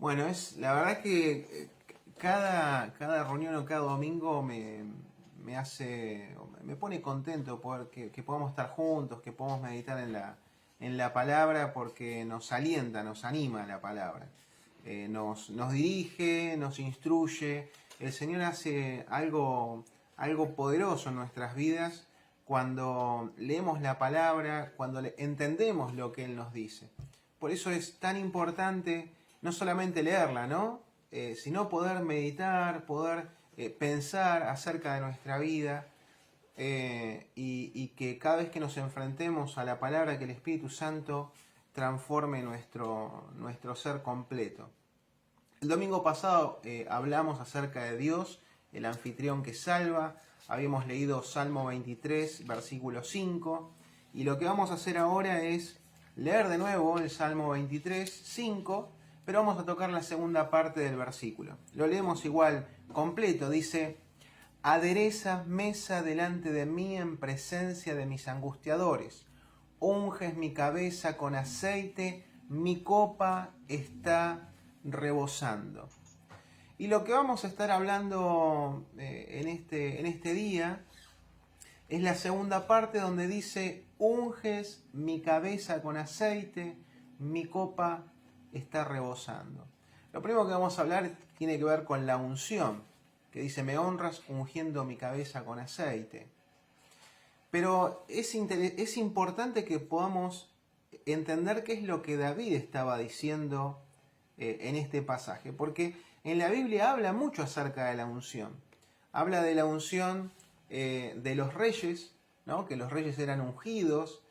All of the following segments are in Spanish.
Bueno, la verdad es que cada reunión o cada domingo me pone contento poder que podamos estar juntos, que podamos meditar en la palabra, porque nos alienta, nos anima la palabra. Nos dirige, nos instruye. El Señor hace algo poderoso en nuestras vidas cuando leemos la palabra, cuando entendemos lo que Él nos dice. Por eso es tan importante no solamente leerla, ¿no? Sino poder meditar, poder pensar acerca de nuestra vida, y que cada vez que nos enfrentemos a la palabra, que el Espíritu Santo transforme nuestro ser completo. El domingo pasado hablamos acerca de Dios, el anfitrión que salva. Habíamos leído Salmo 23, versículo 5. Y lo que vamos a hacer ahora es leer de nuevo el Salmo 23, 5, pero vamos a tocar la segunda parte del versículo. Lo leemos igual completo. Dice: adereza mesa delante de mí en presencia de mis angustiadores. Unges mi cabeza con aceite, mi copa está rebosando. Y lo que vamos a estar hablando en este día es la segunda parte, donde dice: unges mi cabeza con aceite, mi copa está rebosando. Lo primero que vamos a hablar tiene que ver con la unción, que dice: me honras ungiendo mi cabeza con aceite. Pero es importante que podamos entender qué es lo que David estaba diciendo en este pasaje, porque en la Biblia habla mucho acerca de la unción. Habla de la unción de los reyes, ¿no? Que los reyes eran ungidos,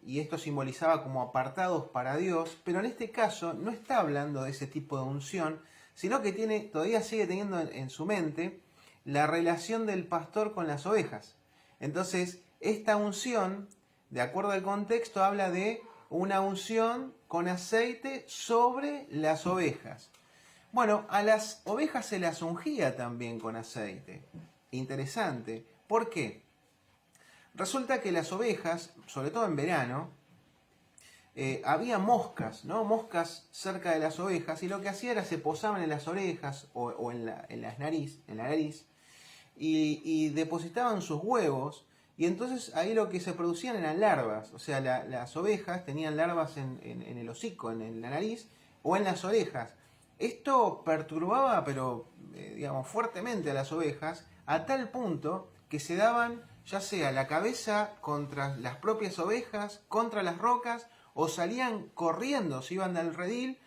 y esto simbolizaba como apartados para Dios, pero en este caso no está hablando de ese tipo de unción, sino que todavía sigue teniendo en su mente la relación del pastor con las ovejas. Entonces, esta unción, de acuerdo al contexto, habla de una unción con aceite sobre las ovejas. Bueno, a las ovejas se las ungía también con aceite. Interesante. ¿Por qué? Resulta que las ovejas, sobre todo en verano, había moscas, ¿no? Moscas cerca de las ovejas, y lo que hacía era se posaban en las orejas o en la nariz, y depositaban sus huevos, y entonces ahí lo que se producían eran larvas. O sea, las ovejas tenían larvas en el hocico, en la nariz o en las orejas. Esto perturbaba, pero digamos, fuertemente a las ovejas, a tal punto que se daban ya sea la cabeza contra las propias ovejas, contra las rocas, o salían corriendo, se iban del redil,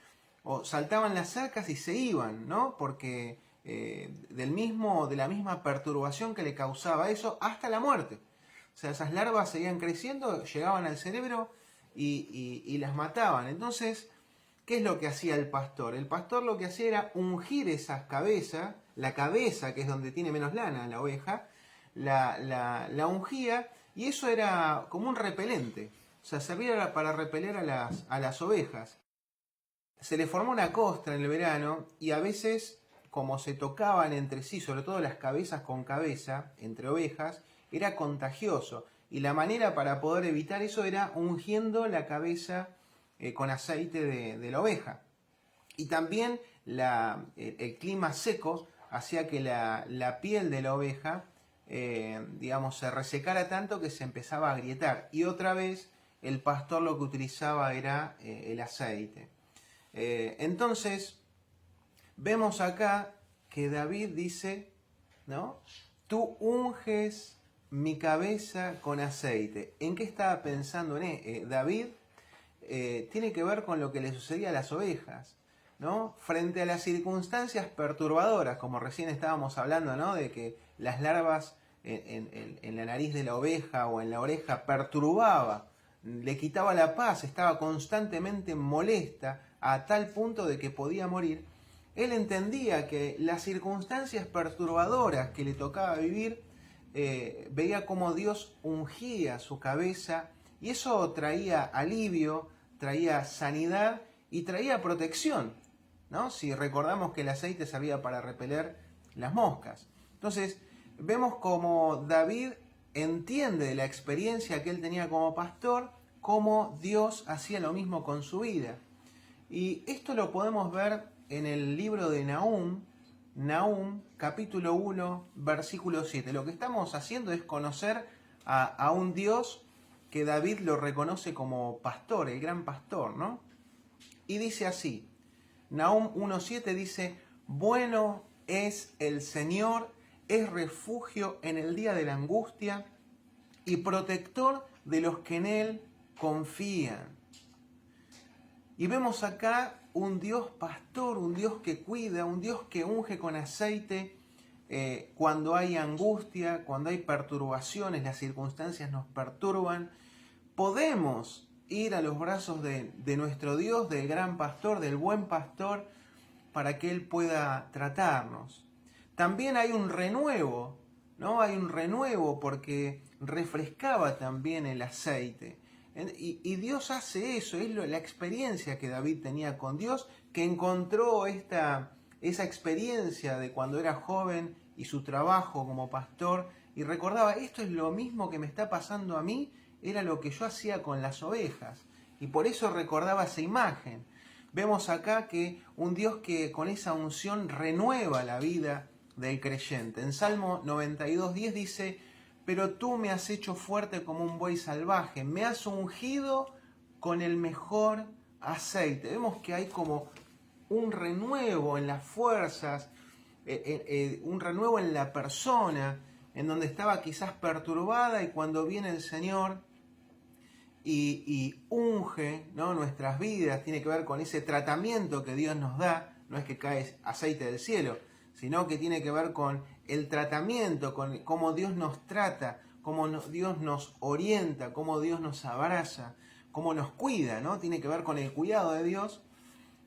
o saltaban las cercas y se iban, ¿no? Porque de la misma perturbación que le causaba eso, hasta la muerte. O sea, esas larvas seguían creciendo, llegaban al cerebro y las mataban. Entonces, ¿qué es lo que hacía el pastor? El pastor lo que hacía era ungir esas cabezas, la cabeza, que es donde tiene menos lana la oveja, la ungía, y eso era como un repelente. O sea, servía para repeler a las ovejas. Se le formó una costra en el verano, y a veces, como se tocaban entre sí, sobre todo las cabezas con cabeza, entre ovejas, era contagioso. Y la manera para poder evitar eso era ungiendo la cabeza con aceite de la oveja. Y también el clima seco hacía que la piel de la oveja, digamos, se resecara tanto que se empezaba a agrietar. Y otra vez el pastor lo que utilizaba era el aceite. Entonces, vemos acá que David dice, ¿no? Tú unges mi cabeza con aceite. ¿En qué estaba pensando David? Tiene que ver con lo que le sucedía a las ovejas, ¿no? Frente a las circunstancias perturbadoras, como recién estábamos hablando, ¿no? De que las larvas en la nariz de la oveja o en la oreja perturbaba, le quitaba la paz, estaba constantemente molesta a tal punto de que podía morir. Él entendía que las circunstancias perturbadoras que le tocaba vivir, veía cómo Dios ungía su cabeza, y eso traía alivio, traía sanidad y traía protección, ¿no? Si recordamos que el aceite servía para repeler las moscas. Entonces, vemos como David entiende de la experiencia que él tenía como pastor, cómo Dios hacía lo mismo con su vida. Y esto lo podemos ver en el libro de Nahum capítulo 1, versículo 7. Lo que estamos haciendo es conocer a un Dios que David lo reconoce como pastor, el gran pastor, ¿no? Y dice así, Nahum 1.7 dice, bueno es el Señor, es refugio en el día de la angustia y protector de los que en Él confían. Y vemos acá un Dios pastor, un Dios que cuida, un Dios que unge con aceite cuando hay angustia, cuando hay perturbaciones, las circunstancias nos perturban. Podemos ir a los brazos de nuestro Dios, del gran pastor, del buen pastor, para que Él pueda tratarnos. También hay un renuevo, ¿no? Hay un renuevo porque refrescaba también el aceite. Y Dios hace eso, es la experiencia que David tenía con Dios, que encontró esa experiencia de cuando era joven y su trabajo como pastor, y recordaba, esto es lo mismo que me está pasando a mí, era lo que yo hacía con las ovejas, y por eso recordaba esa imagen. Vemos acá que un Dios que con esa unción renueva la vida del creyente. En Salmo 92.10 dice, pero tú me has hecho fuerte como un buey salvaje, me has ungido con el mejor aceite. Vemos que hay como un renuevo en las fuerzas, un renuevo en la persona, en donde estaba quizás perturbada, y cuando viene el Señor y unge, ¿no?, nuestras vidas, tiene que ver con ese tratamiento que Dios nos da, no es que cae aceite del cielo, sino que tiene que ver con el tratamiento, con cómo Dios nos trata, cómo Dios nos orienta, cómo Dios nos abraza, cómo nos cuida, ¿no? Tiene que ver con el cuidado de Dios.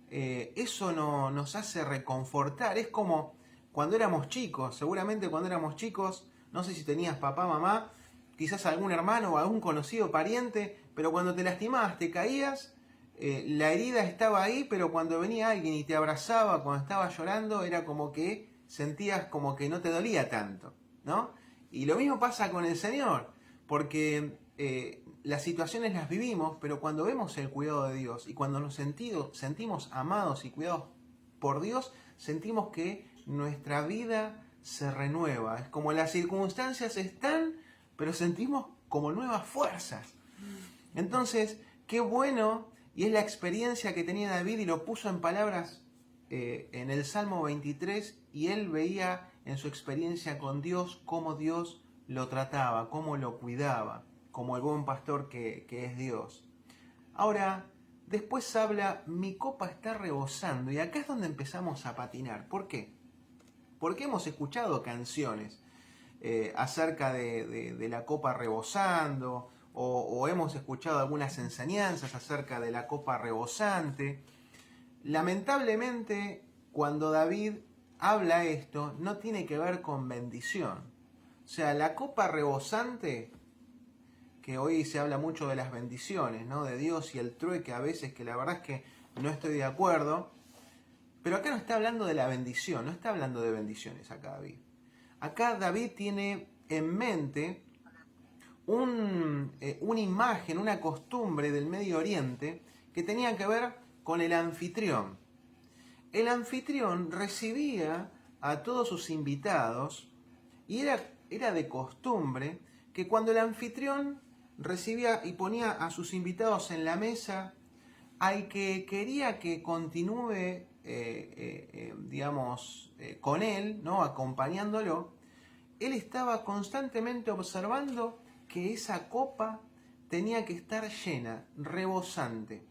Eso nos hace reconfortar. Es como cuando éramos chicos, seguramente cuando éramos chicos, no sé si tenías papá, mamá, quizás algún hermano o algún conocido pariente, pero cuando te lastimabas, te caías, la herida estaba ahí, pero cuando venía alguien y te abrazaba, cuando estabas llorando, era como que sentías como que no te dolía tanto, ¿no? Y lo mismo pasa con el Señor, porque las situaciones las vivimos, pero cuando vemos el cuidado de Dios y cuando nos sentimos amados y cuidados por Dios, sentimos que nuestra vida se renueva. Es como las circunstancias están, pero sentimos como nuevas fuerzas. Entonces, qué bueno, y es la experiencia que tenía David, y lo puso en palabras en el Salmo 23, y él veía en su experiencia con Dios cómo Dios lo trataba, cómo lo cuidaba, como el buen pastor que es Dios. Ahora, después habla, mi copa está rebosando, y acá es donde empezamos a patinar. ¿Por qué? Porque hemos escuchado canciones acerca de la copa rebosando, o hemos escuchado algunas enseñanzas acerca de la copa rebosante. Lamentablemente, cuando David habla esto, no tiene que ver con bendición. O sea, la copa rebosante, que hoy se habla mucho de las bendiciones, ¿no?, de Dios y el trueque a veces, que la verdad es que no estoy de acuerdo, pero acá no está hablando de la bendición, no está hablando de bendiciones acá David. Acá David tiene en mente una imagen, una costumbre del Medio Oriente que tenía que ver con el anfitrión. El anfitrión recibía a todos sus invitados, y era de costumbre que cuando el anfitrión recibía y ponía a sus invitados en la mesa, al que quería que continúe, con él, ¿no?, acompañándolo, él estaba constantemente observando que esa copa tenía que estar llena, rebosante.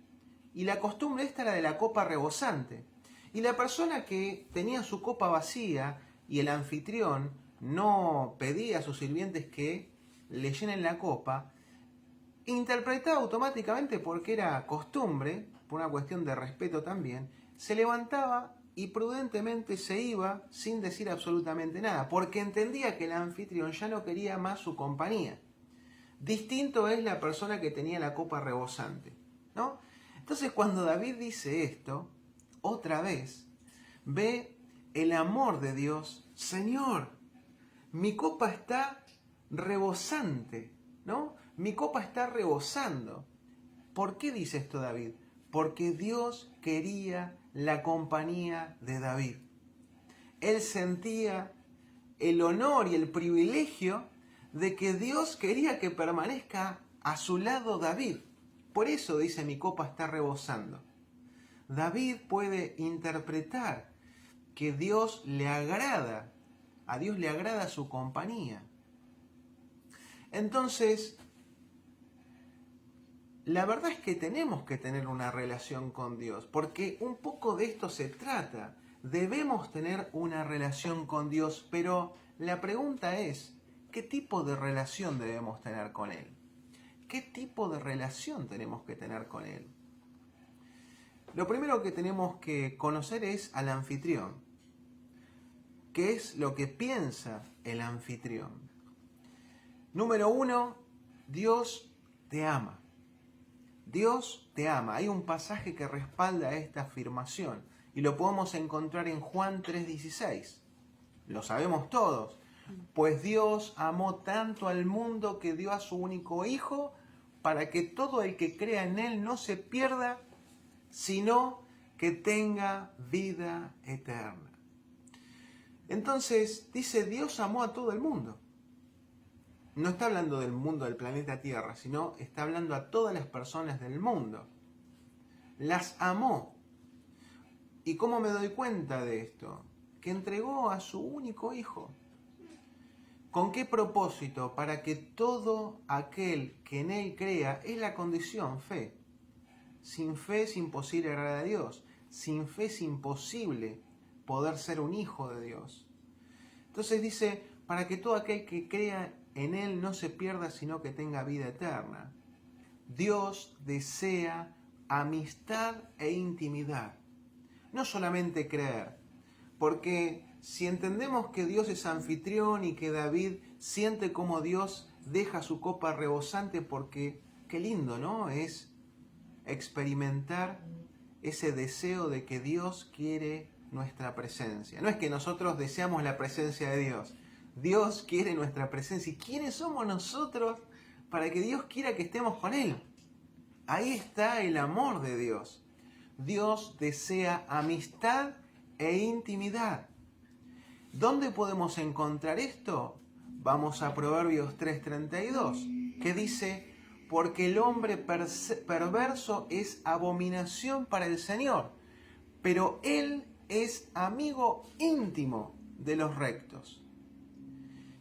Y la costumbre esta era de la copa rebosante. Y la persona que tenía su copa vacía y el anfitrión no pedía a sus sirvientes que le llenen la copa, interpretaba automáticamente, porque era costumbre, por una cuestión de respeto también, se levantaba y prudentemente se iba sin decir absolutamente nada, porque entendía que el anfitrión ya no quería más su compañía. Distinto es la persona que tenía la copa rebosante, ¿no? Entonces, cuando David dice esto, otra vez, ve el amor de Dios. Señor, mi copa está rebosante, ¿no? Mi copa está rebosando. ¿Por qué dice esto David? porque Dios quería la compañía de David. Él sentía el honor y el privilegio de que Dios quería que permanezca a su lado David. Por eso dice, mi copa está rebosando. David puede interpretar que a Dios le agrada su compañía. Entonces, la verdad es que tenemos que tener una relación con Dios, porque un poco de esto se trata. Debemos tener una relación con Dios, pero la pregunta es, ¿qué tipo de relación debemos tener con Él? ¿Qué tipo de relación tenemos que tener con Él? Lo primero que tenemos que conocer es al anfitrión. ¿Qué es lo que piensa el anfitrión? Número 1, Dios te ama. Dios te ama. Hay un pasaje que respalda esta afirmación y lo podemos encontrar en Juan 3:16. Lo sabemos todos. Pues Dios amó tanto al mundo que dio a su único Hijo para que todo el que crea en Él no se pierda, sino que tenga vida eterna. Entonces, dice, Dios amó a todo el mundo. No está hablando del mundo del planeta Tierra, sino está hablando a todas las personas del mundo. Las amó. ¿Y cómo me doy cuenta de esto? Que entregó a su único Hijo. ¿Con qué propósito? Para que todo aquel que en Él crea, es la condición, fe. Sin fe es imposible agradar a Dios. Sin fe es imposible poder ser un hijo de Dios. Entonces dice, para que todo aquel que crea en Él no se pierda, sino que tenga vida eterna. Dios desea amistad e intimidad. No solamente creer, porque si entendemos que Dios es anfitrión y que David siente como Dios deja su copa rebosante, porque qué lindo, ¿no? Es experimentar ese deseo de que Dios quiere nuestra presencia. No es que nosotros deseamos la presencia de Dios. Dios quiere nuestra presencia. ¿Y quiénes somos nosotros para que Dios quiera que estemos con Él? Ahí está el amor de Dios. Dios desea amistad e intimidad. ¿Dónde podemos encontrar esto? Vamos a Proverbios 3:32, que dice, porque el hombre perverso es abominación para el Señor, pero Él es amigo íntimo de los rectos.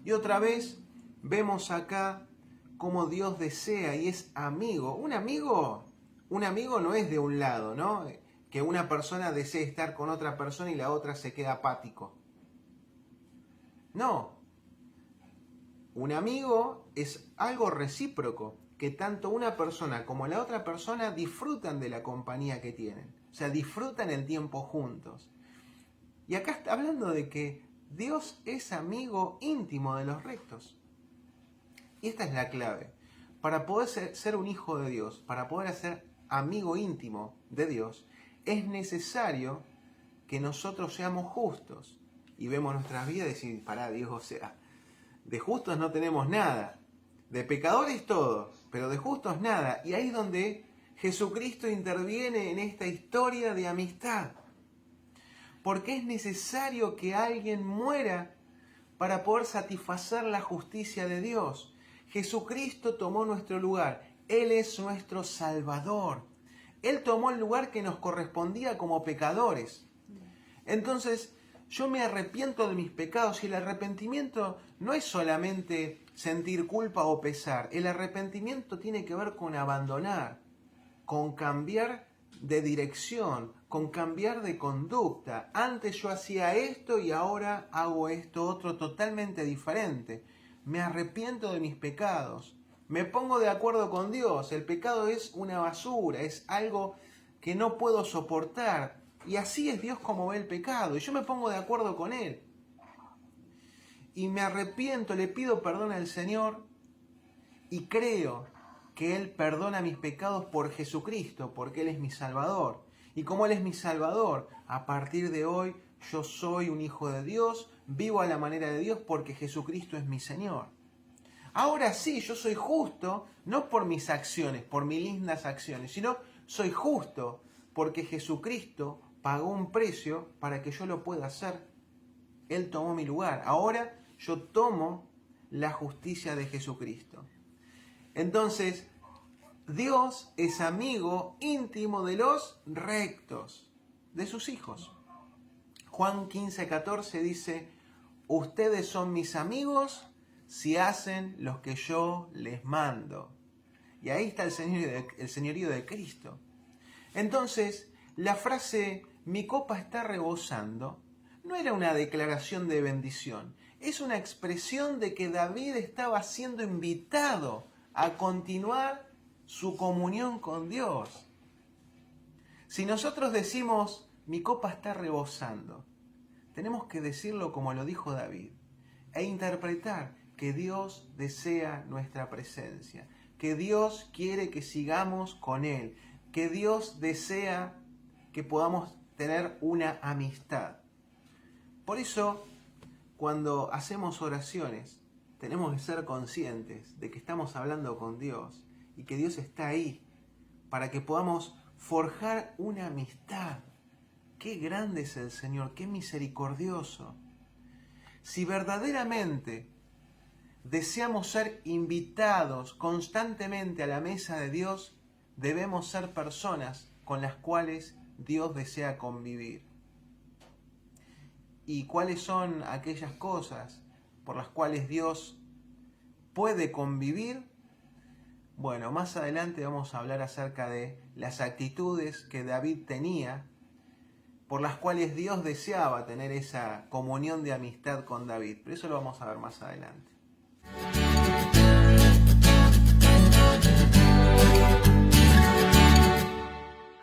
Y otra vez vemos acá cómo Dios desea y es amigo. Un amigo no es de un lado, ¿no? Que una persona desee estar con otra persona y la otra se queda apático. No. Un amigo es algo recíproco, que tanto una persona como la otra persona disfrutan de la compañía que tienen. O sea, disfrutan el tiempo juntos. Y acá está hablando de que Dios es amigo íntimo de los rectos. Y esta es la clave. Para poder ser un hijo de Dios, para poder ser amigo íntimo de Dios, es necesario que nosotros seamos justos. Y vemos nuestras vidas y decimos, pará Dios, o sea, de justos no tenemos nada. De pecadores todo, pero de justos nada. Y ahí es donde Jesucristo interviene en esta historia de amistad. Porque es necesario que alguien muera para poder satisfacer la justicia de Dios. Jesucristo tomó nuestro lugar. Él es nuestro Salvador. Él tomó el lugar que nos correspondía como pecadores. Entonces, yo me arrepiento de mis pecados y el arrepentimiento no es solamente sentir culpa o pesar. El arrepentimiento tiene que ver con abandonar, con cambiar de dirección, con cambiar de conducta. Antes yo hacía esto y ahora hago esto otro totalmente diferente. Me arrepiento de mis pecados. Me pongo de acuerdo con Dios. El pecado es una basura, es algo que no puedo soportar. Y así es Dios como ve el pecado. Y yo me pongo de acuerdo con Él. Y me arrepiento, le pido perdón al Señor y creo que Él perdona mis pecados por Jesucristo, porque Él es mi Salvador. Y como Él es mi Salvador, a partir de hoy yo soy un hijo de Dios, vivo a la manera de Dios porque Jesucristo es mi Señor. Ahora sí, yo soy justo, no por mis acciones, por mis lindas acciones, sino Soy justo porque Jesucristo pagó un precio para que yo lo pueda hacer. Él tomó mi lugar. Ahora yo tomo la justicia de Jesucristo. Entonces, Dios es amigo íntimo de los rectos, de sus hijos. Juan 15:14 dice, ustedes son mis amigos si hacen lo que yo les mando. Y ahí está el señorío de Cristo. Entonces, la frase, mi copa está rebosando, no era una declaración de bendición, es una expresión de que David estaba siendo invitado a continuar su comunión con Dios. Si nosotros decimos, mi copa está rebosando, tenemos que decirlo como lo dijo David e interpretar que Dios desea nuestra presencia, que Dios quiere que sigamos con Él, que Dios desea que podamos tener una amistad. Por eso, cuando hacemos oraciones, tenemos que ser conscientes de que estamos hablando con Dios y que Dios está ahí para que podamos forjar una amistad. Qué grande es el Señor, qué misericordioso. Si verdaderamente deseamos ser invitados constantemente a la mesa de Dios, debemos ser personas con las cuales Dios desea convivir. ¿Y cuáles son aquellas cosas por las cuales Dios puede convivir? Bueno, más adelante vamos a hablar acerca de las actitudes que David tenía, por las cuales Dios deseaba tener esa comunión de amistad con David. Pero eso lo vamos a ver más adelante.